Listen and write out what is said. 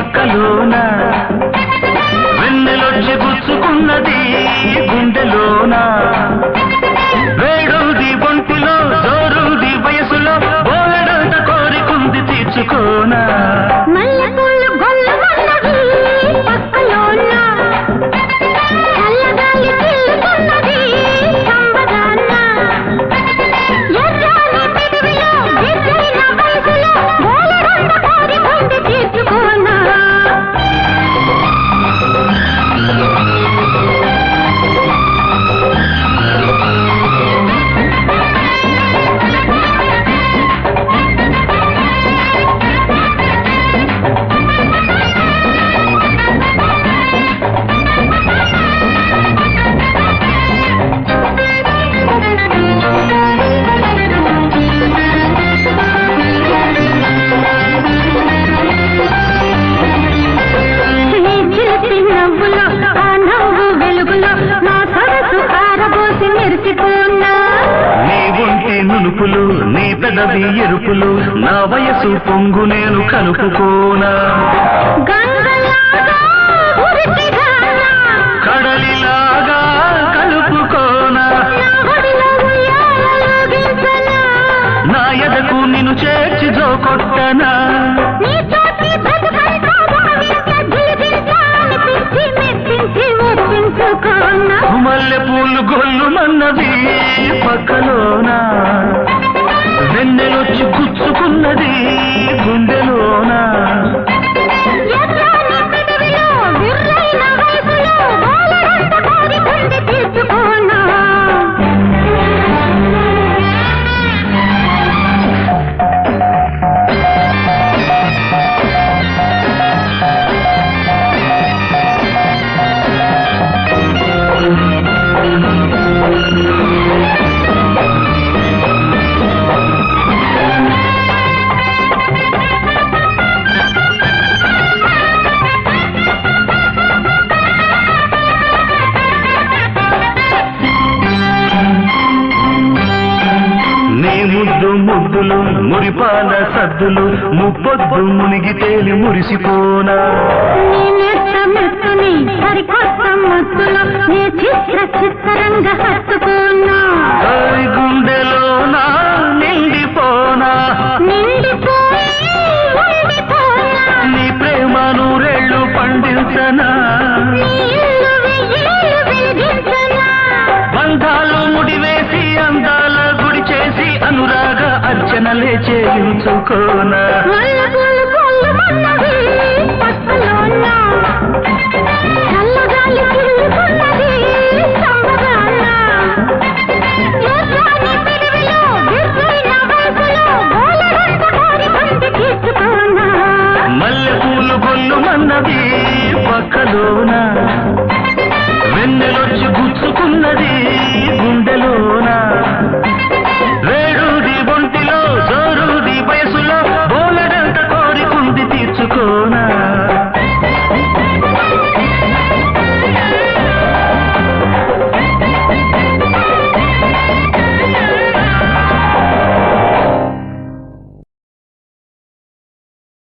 పక్కలోన వెన్నెలొచ్చి గుచ్చుకున్నది గుండెలోన వేడుది ఒంటిలో జోరుది వయసులో బోలెడంత కోరికుంది తీర్చుకోనా నునుపులు నీ పెదవి ఎరుపులు నా వయసు పొంగు నేను కలుపుకోనా కడలిలాగా కలుపుకోనా నా ఎదకు నిన్ను చేర్చి జోకొట్టనా మల్లె పూలు గొల్లు మన్నది పక్కలోనా వెన్నెలొచ్చి గుచ్చుకున్నది గుండెలోనా ముద్దు ముద్దులు మురిపాల సద్దులు ముప్పొద్దు మునిగి తేలి మురిసిపోనా గుండెలోనా నిండిపోనా నీ ప్రేమ నూరేళ్ళు పండించనా బంధాలు ముడివేసి అందాల గుడి చేసి అనురాగ అర్చనలే చేయించుకోనా